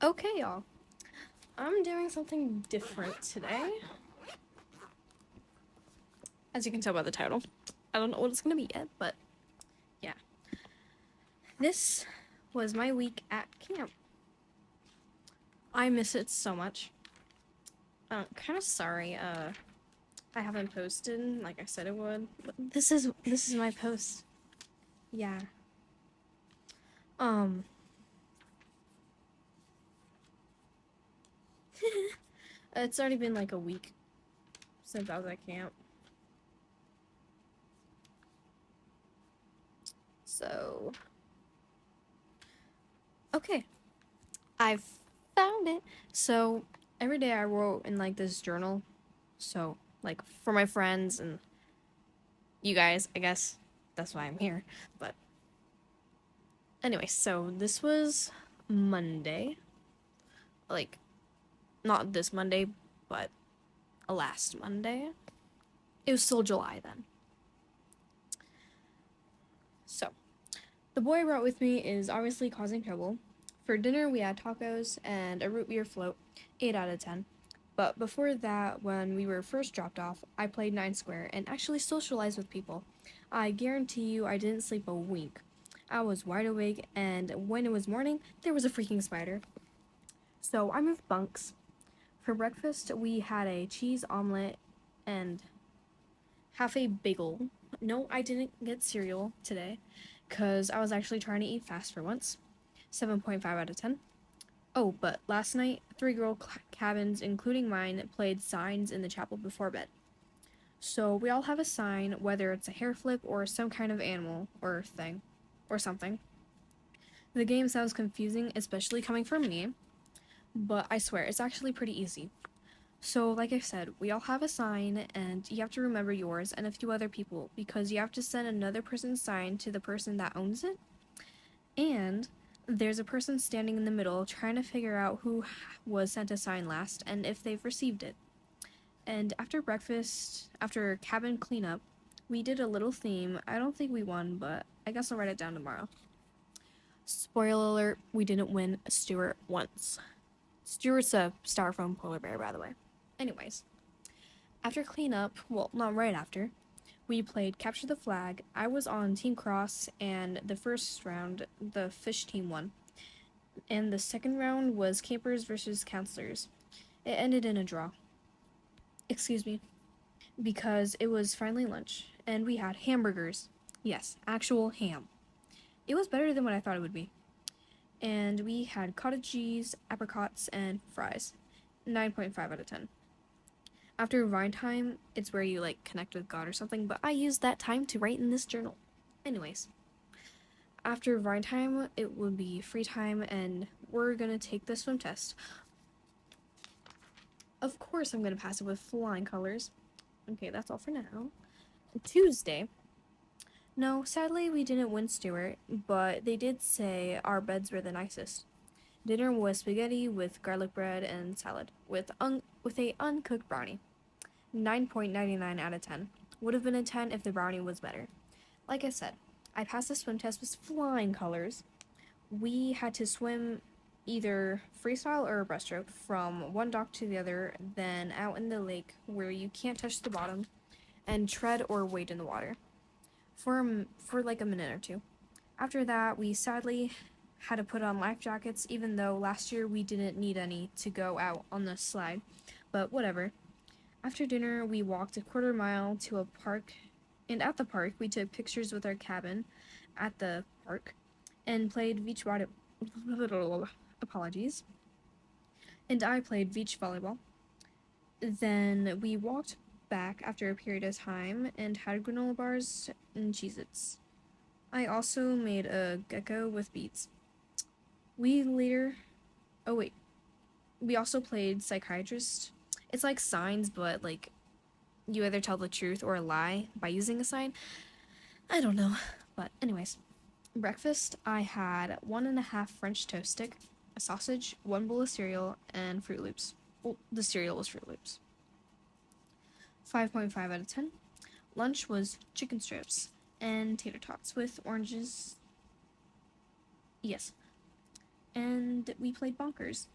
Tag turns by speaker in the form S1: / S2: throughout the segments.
S1: Okay, y'all. I'm doing something different today. As you can tell by the title. I don't know what it's gonna be yet, but yeah. This was my week at camp. I miss it so much. I'm kind of sorry, I haven't posted like I said it would. But this is my post. Yeah. Um it's already been like a week since I was at camp. So okay. I've found it. So every day I wrote in like this journal. So like for my friends and you guys, I guess that's why I'm here. But anyway, so this was Monday. Like not this Monday, but last Monday. It was still July then. So the boy I brought with me is obviously causing trouble. For dinner, we had tacos and a root beer float, 8 out of 10. But before that, when we were first dropped off, I played 9 Square and actually socialized with people. I guarantee you I didn't sleep a wink. I was wide awake, and when it was morning, there was a freaking spider. So I moved bunks. For breakfast, we had a cheese omelet and half a bagel. No, I didn't get cereal today because I was actually trying to eat fast for once. 7.5 out of 10. Oh, but last night, three girl cabins, including mine, played signs in the chapel before bed. So we all have a sign, whether it's a hair flip or some kind of animal or thing or something. The game sounds confusing, especially coming from me, but I swear it's actually pretty easy. So, like I said, we all have a sign, and you have to remember yours and a few other people because you have to send another person's sign to the person that owns it. And there's a person standing in the middle trying to figure out who was sent a sign last and if they've received it. And after breakfast, after cabin cleanup, we did a little theme. I don't think we won, but I guess I'll write it down tomorrow. Spoiler alert, we didn't win Stuart once. Stuart's a styrofoam polar bear, by the way. Anyways, after cleanup, well, not right after, we played Capture the Flag. I was on Team Cross, and the first round, the fish team won. And the second round was Campers versus Counselors. It ended in a draw. Excuse me. Because it was finally lunch, and we had hamburgers. Yes, actual ham. It was better than what I thought it would be. And we had cottage cheese, apricots, and fries. 9.5 out of 10. After Vine time, it's where you like connect with God or something, but I used that time to write in this journal. Anyways, after Vine time, it will be free time, and we're gonna take the swim test. Of course, I'm gonna pass it with flying colors. Okay, that's all for now. Tuesday. No, sadly, we didn't win Stewart, but they did say our beds were the nicest. Dinner was spaghetti with garlic bread and salad, with a uncooked brownie. 9.99 out of 10. Would have been a 10 if the brownie was better. Like I said, I passed the swim test with flying colors. We had to swim either freestyle or breaststroke from one dock to the other, then out in the lake where you can't touch the bottom, and tread or wade in the water for like a minute or two. After that, we sadly had to put on life jackets, even though last year we didn't need any to go out on the slide. But whatever. After dinner, we walked a quarter mile to a park, and at the park, we took pictures with our cabin at the park and played beach volleyball. Apologies. And I played beach volleyball. Then we walked back after a period of time and had granola bars and Cheez-Its. I also made a gecko with beads. We later. Oh, wait. We also played psychiatrist. It's like signs, but like you either tell the truth or a lie by using a sign. I don't know. But, anyways, breakfast I had 1.5 French toast stick, a sausage, one bowl of cereal, and Fruit Loops. Well, the cereal was Fruit Loops. 5.5 out of 10. Lunch was chicken strips and tater tots with oranges. Yes. and we played bonkers.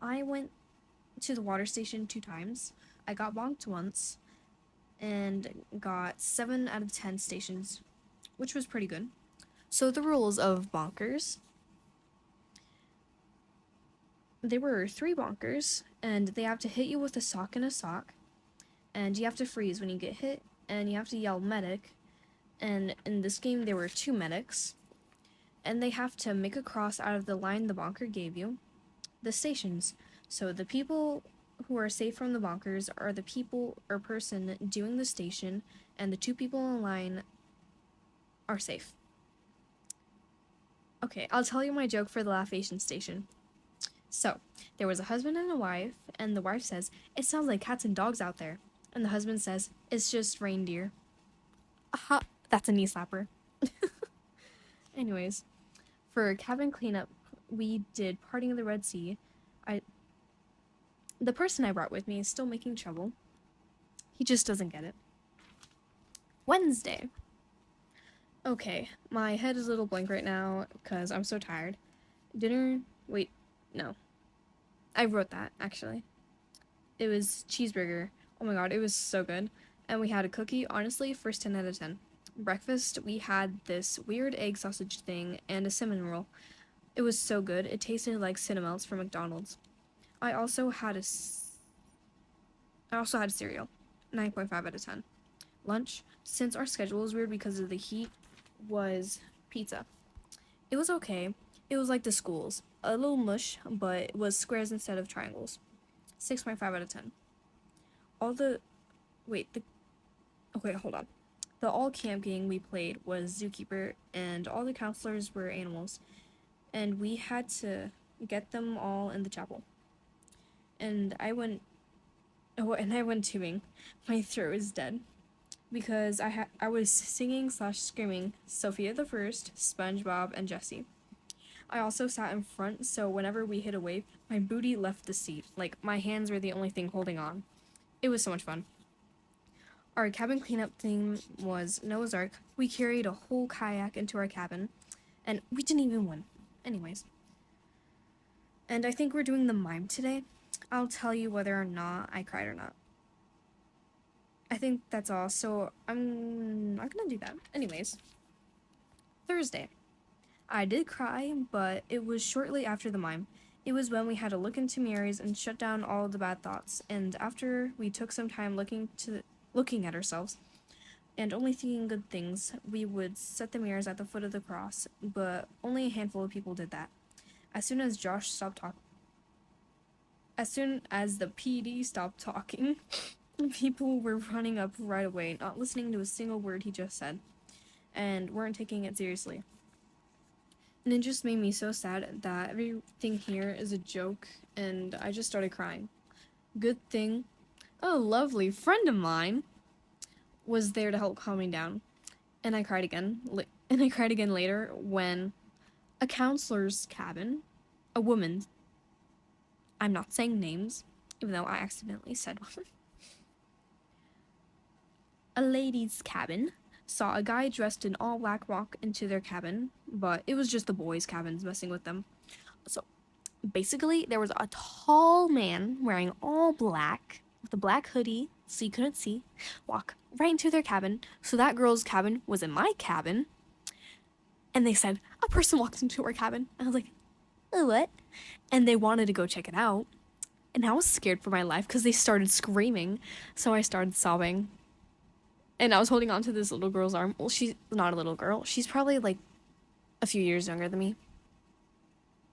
S1: I went to the water station 2 times. I got bonked once and got 7 out of 10 stations, which was pretty good. So the rules of bonkers, there were 3 bonkers, and they have to hit you with a sock and a sock, and you have to freeze when you get hit, and you have to yell medic. And in this game there were 2 medics, and they have to make a cross out of the line the bonker gave you. The stations. So the people who are safe from the bonkers are the people or person doing the station, and the 2 people in line are safe. Okay, I'll tell you my joke for the Laugh-ation station. So, there was a husband and a wife, and the wife says, "It sounds like cats and dogs out there." And the husband says, "It's just reindeer." Aha, that's a knee slapper. Anyways, for cabin cleanup, we did Parting of the Red Sea. The person I brought with me is still making trouble. He just doesn't get it. Wednesday. Okay, my head is a little blank right now because I'm so tired. Dinner. Wait, no. I wrote that, actually. It was cheeseburger. Oh my god, it was so good. And we had a cookie. Honestly, first 10 out of 10. Breakfast, we had this weird egg sausage thing and a cinnamon roll. It was so good. It tasted like Cinnamels from McDonald's. I also had a cereal. 9.5 out of 10. Lunch, since our schedule was weird because of the heat, was pizza. It was okay. It was like the schools. A little mush, but it was squares instead of triangles. 6.5 out of 10. Hold on. The all camp game we played was Zookeeper, and all the counselors were animals. And we had to get them all in the chapel. And I went tubing. My throat is dead. Because I was singing / screaming Sophia the First, SpongeBob, and Jessie. I also sat in front, so whenever we hit a wave, my booty left the seat. Like, my hands were the only thing holding on. It was so much fun. Our cabin cleanup theme was Noah's Ark. We carried a whole kayak into our cabin, and we didn't even win. Anyways. And I think we're doing the mime today. I'll tell you whether or not I cried or not. I think that's all, so I'm not gonna do that. Anyways. Thursday. I did cry, but it was shortly after the mime. It was when we had to look into mirrors and shut down all the bad thoughts, and after we took some time looking at ourselves and only thinking good things, we would set the mirrors at the foot of the cross, but only a handful of people did that. As soon as the PD stopped talking, people were running up right away, not listening to a single word he just said, and weren't taking it seriously. And it just made me so sad that everything here is a joke, and I just started crying. Good thing a lovely friend of mine was there to help calm me down. And I cried again. Later when a counselor's cabin, a woman, I'm not saying names, even though I accidentally said one, a lady's cabin saw a guy dressed in all black walk into their cabin, but it was just the boys' cabins messing with them. So basically, there was a tall man wearing all black with a black hoodie, so you couldn't see, walk right into their cabin. So that girl's cabin was in my cabin, and they said, "A person walked into our cabin." And I was like, "Oh, what?" And they wanted to go check it out, and I was scared for my life because they started screaming, so I started sobbing. And I was holding on to this little girl's arm. Well, she's not a little girl. She's probably like a few years younger than me.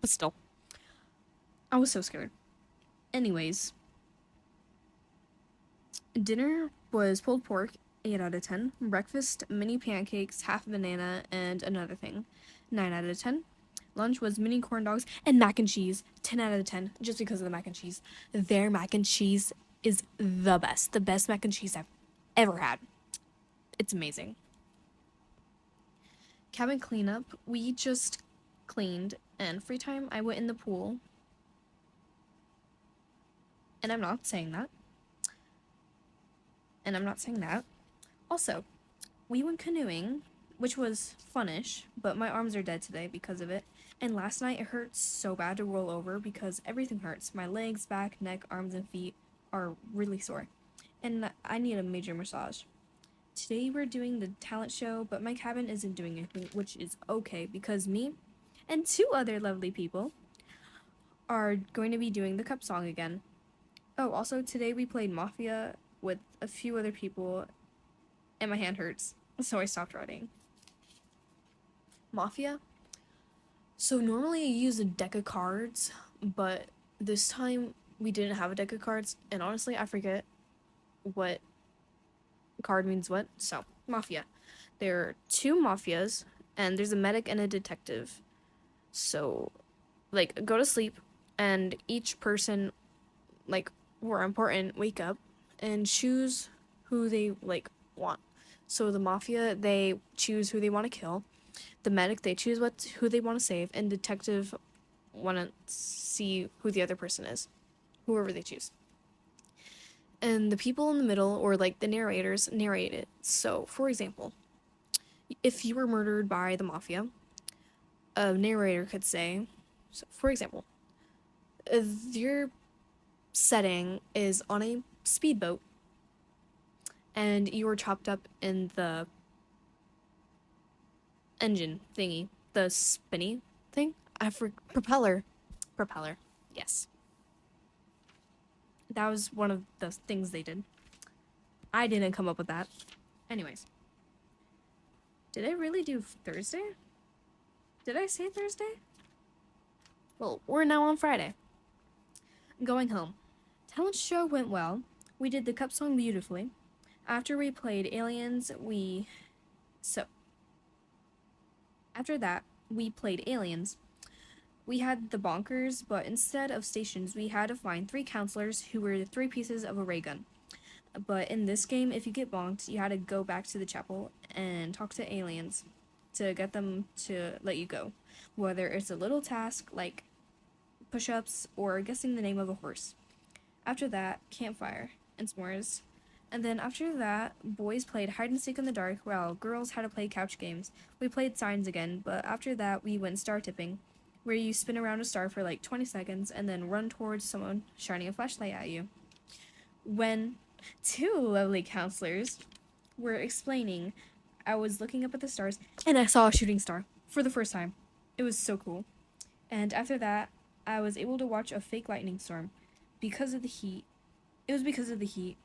S1: But still. I was so scared. Anyways. Dinner was pulled pork, 8 out of 10. Breakfast, mini pancakes, half a banana, and another thing, 9 out of 10. Lunch was mini corn dogs and mac and cheese, 10 out of 10, just because of the mac and cheese. Their mac and cheese is the best mac and cheese I've ever had. It's amazing. Cabin cleanup, we just cleaned, and free time I went in the pool. And I'm not saying that. Also, we went canoeing, which was funnish, but my arms are dead today because of it. And last night it hurt so bad to roll over because everything hurts. My legs, back, neck, arms, and feet are really sore. And I need a major massage. Today we're doing the talent show, but my cabin isn't doing anything, which is okay because me and two other lovely people are going to be doing the cup song again. Oh, also today we played Mafia with a few other people and my hand hurts, so I stopped writing. Mafia? So normally I use a deck of cards, but this time we didn't have a deck of cards, and honestly I forget what card means what. So, Mafia. There are two mafias, and there's a medic and a detective. So, like, go to sleep, and each person, like, who are important, wake up and choose who they, like, want. So, the mafia, they choose who they want to kill. The medic, they choose who they want to save, and detective want to see who the other person is, whoever they choose. And the people in the middle, or like the narrators, narrate it. So, for example, if you were murdered by the mafia, a narrator could say, so for example, your setting is on a speedboat and you were chopped up in the engine thingy, the spinny thing. Propeller. Yes, that was one of the things they did. I didn't come up with that. Anyways, did I really do Thursday? Did I say Thursday? Well, we're now on Friday. Going home. Talent show went well. We did the cup song beautifully. After we played Aliens, after that, we played Aliens. We had the bonkers, but instead of stations, we had to find 3 counselors who were the 3 pieces of a ray gun. But in this game, if you get bonked, you had to go back to the chapel and talk to aliens to get them to let you go. Whether it's a little task like push-ups or guessing the name of a horse. After that, campfire and s'mores. And then after that, boys played hide and seek in the dark while girls had to play couch games. We played signs again, but after that we went star tipping, where you spin around a star for like 20 seconds and then run towards someone shining a flashlight at you. When 2 lovely counselors were explaining, I was looking up at the stars and I saw a shooting star for the first time. It was so cool. And after that, I was able to watch a fake lightning storm because of the heat. It was because of the heat.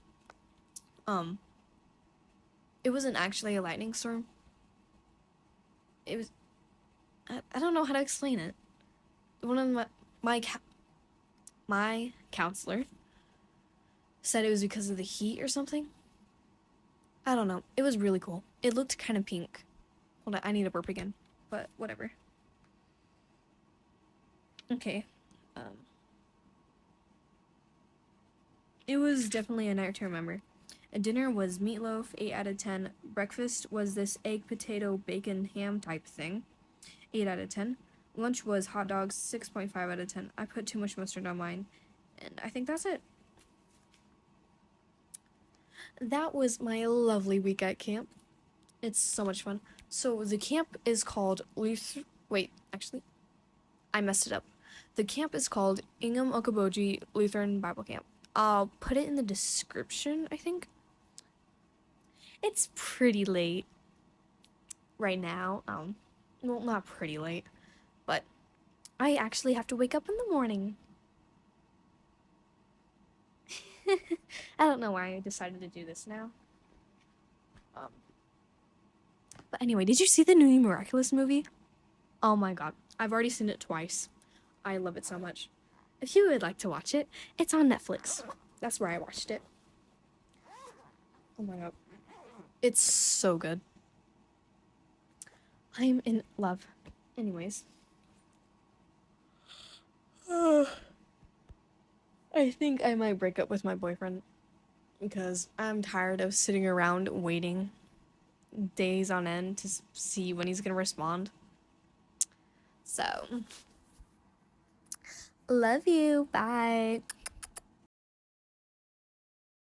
S1: It wasn't actually a lightning storm. It was, I don't know how to explain it. One of my counselor said it was because of the heat or something. I don't know. It was really cool. It looked kind of pink. Hold on, I need to burp again, but whatever. Okay. It was definitely a night to remember. Dinner was meatloaf, 8 out of 10. Breakfast was this egg, potato, bacon, ham type thing, 8 out of 10. Lunch was hot dogs, 6.5 out of 10. I put too much mustard on mine, and I think that's it. That was my lovely week at camp. It's so much fun. So the camp is called Wait, actually, I messed it up. The camp is called Ingham Okoboji Lutheran Bible Camp. I'll put it in the description, I think. It's pretty late right now. Well, not pretty late, but I actually have to wake up in the morning. I don't know why I decided to do this now. But anyway, did you see the new Miraculous movie? Oh my god, I've already seen it twice. I love it so much. If you would like to watch it, it's on Netflix. That's where I watched it. Oh my god. It's so good. I'm in love. Anyways. I think I might break up with my boyfriend because I'm tired of sitting around waiting days on end to see when he's gonna respond. So, love you. Bye.